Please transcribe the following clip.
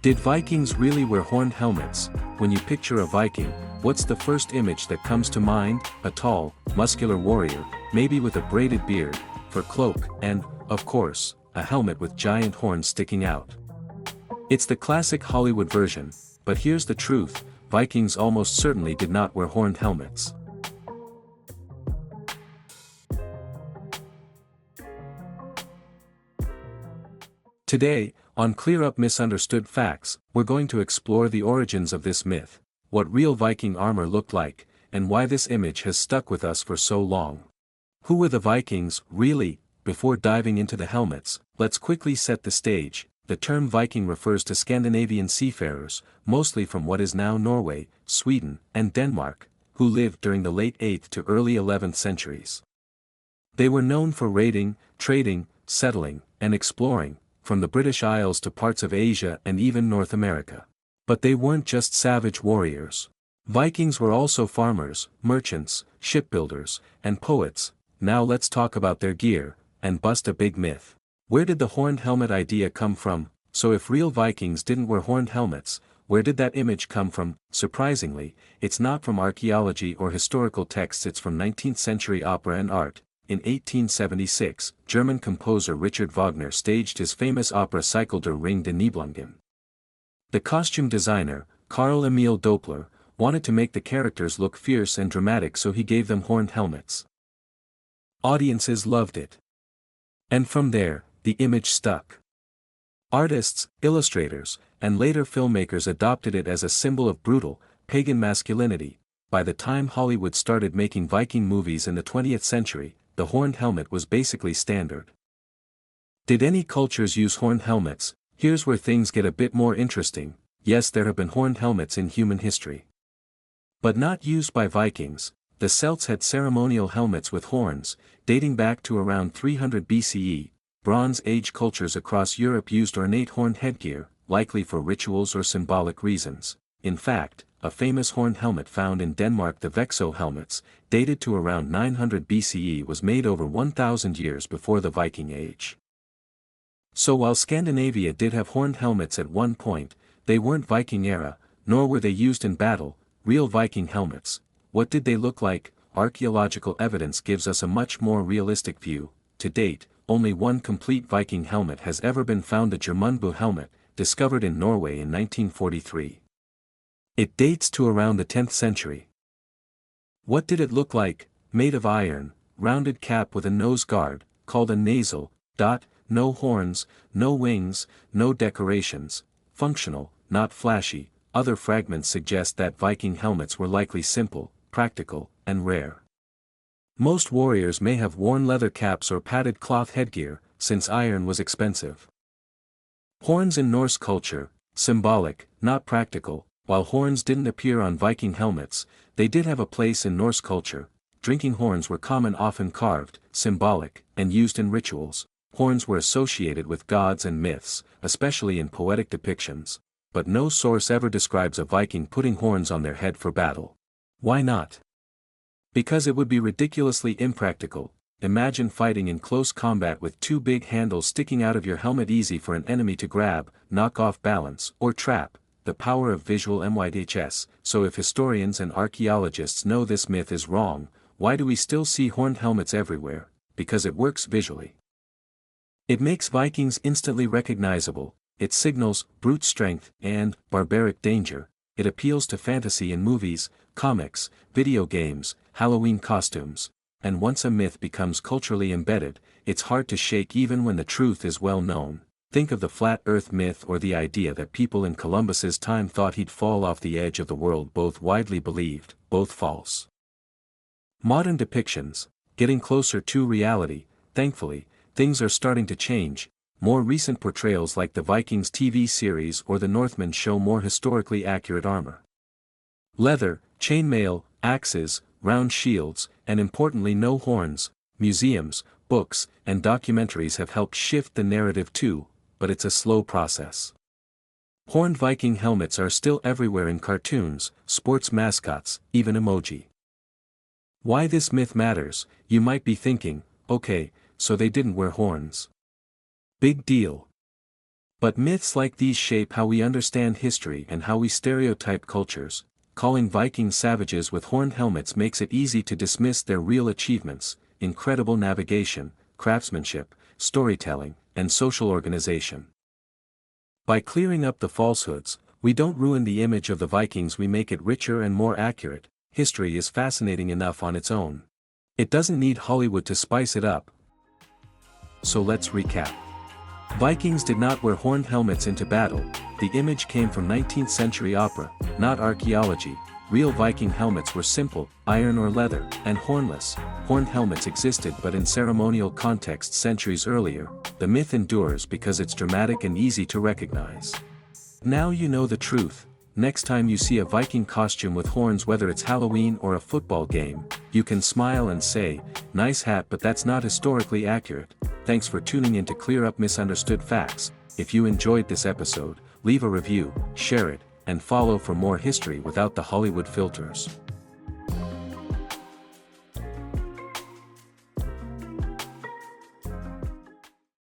Did Vikings really wear horned helmets? When you picture a Viking, what's the first image that comes to mind? A tall, muscular warrior, maybe with a braided beard, fur cloak, and, of course, a helmet with giant horns sticking out. It's the classic Hollywood version, but here's the truth, Vikings almost certainly did not wear horned helmets. Today, on Clear Up Misunderstood Facts, we're going to explore the origins of this myth, what real Viking armor looked like, and why this image has stuck with us for so long. Who were the Vikings, really? Before diving into the helmets, let's quickly set the stage. The term Viking refers to Scandinavian seafarers, mostly from what is now Norway, Sweden, and Denmark, who lived during the late 8th to early 11th centuries. They were known for raiding, trading, settling, and exploring, from the British Isles to parts of Asia and even North America. But they weren't just savage warriors. Vikings were also farmers, merchants, shipbuilders, and poets. Now let's talk about their gear, and bust a big myth. Where did the horned helmet idea come from? So if real Vikings didn't wear horned helmets, where did that image come from? Surprisingly, it's not from archaeology or historical texts, it's from 19th century opera and art. In 1876, German composer Richard Wagner staged his famous opera cycle Der Ring der Nibelungen. The costume designer, Karl Emil Doppler, wanted to make the characters look fierce and dramatic, so he gave them horned helmets. Audiences loved it. And from there, the image stuck. Artists, illustrators, and later filmmakers adopted it as a symbol of brutal, pagan masculinity. By the time Hollywood started making Viking movies in the 20th century, the horned helmet was basically standard. Did any cultures use horned helmets? Here's where things get a bit more interesting. Yes, there have been horned helmets in human history. But not used by Vikings. The Celts had ceremonial helmets with horns, dating back to around 300 BCE. Bronze Age cultures across Europe used ornate horned headgear, likely for rituals or symbolic reasons. In fact, a famous horned helmet found in Denmark, the Vexo helmets, dated to around 900 BCE, was made over 1,000 years before the Viking Age. So while Scandinavia did have horned helmets at one point, they weren't Viking era, nor were they used in battle. Real Viking helmets. What did they look like? Archaeological evidence gives us a much more realistic view. To date, only one complete Viking helmet has ever been found, the Jomundbu helmet, discovered in Norway in 1943. It dates to around the 10th century. What did it look like? Made of iron, rounded cap with a nose guard, called a nasal, no horns, no wings, no decorations, functional, not flashy. Other fragments suggest that Viking helmets were likely simple, practical, and rare. Most warriors may have worn leather caps or padded cloth headgear, since iron was expensive. Horns in Norse culture, symbolic, not practical. While horns didn't appear on Viking helmets, they did have a place in Norse culture. Drinking horns were common, often carved, symbolic, and used in rituals. Horns were associated with gods and myths, especially in poetic depictions. But no source ever describes a Viking putting horns on their head for battle. Why not? Because it would be ridiculously impractical. Imagine fighting in close combat with two big handles sticking out of your helmet, easy for an enemy to grab, knock off balance, or trap. The power of visual MYDHS. So if historians and archaeologists know this myth is wrong, why do we still see horned helmets everywhere? Because it works visually. It makes Vikings instantly recognizable. It signals brute strength and barbaric danger. It appeals to fantasy in movies, comics, video games, Halloween costumes. And once a myth becomes culturally embedded, it's hard to shake even when the truth is well known. Think of the flat earth myth, or the idea that people in Columbus's time thought he'd fall off the edge of the world. Both widely believed, both false. Modern depictions, getting closer to reality. Thankfully, things are starting to change. More recent portrayals like the Vikings TV series or the Northmen show more historically accurate armor. Leather, chainmail, axes, round shields, and importantly no horns. Museums, books, and documentaries have helped shift the narrative too, but it's a slow process. Horned Viking helmets are still everywhere in cartoons, sports mascots, even emoji. Why this myth matters? You might be thinking, okay, so they didn't wear horns. Big deal. But myths like these shape how we understand history and how we stereotype cultures. Calling Vikings savages with horned helmets makes it easy to dismiss their real achievements: incredible navigation, craftsmanship, storytelling, and social organization. By clearing up the falsehoods, we don't ruin the image of the Vikings, we make it richer and more accurate. History is fascinating enough on its own. It doesn't need Hollywood to spice it up. So let's recap. Vikings did not wear horned helmets into battle. The image came from 19th century opera, not archaeology. Real Viking helmets were simple, iron or leather, and hornless. Horned helmets existed but in ceremonial contexts centuries earlier. The myth endures because it's dramatic and easy to recognize. Now you know the truth. Next time you see a Viking costume with horns, whether it's Halloween or a football game, you can smile and say, "Nice hat, but that's not historically accurate." Thanks for tuning in to Clear Up Misunderstood Facts. If you enjoyed this episode, leave a review, share it, and follow for more history without the Hollywood filters.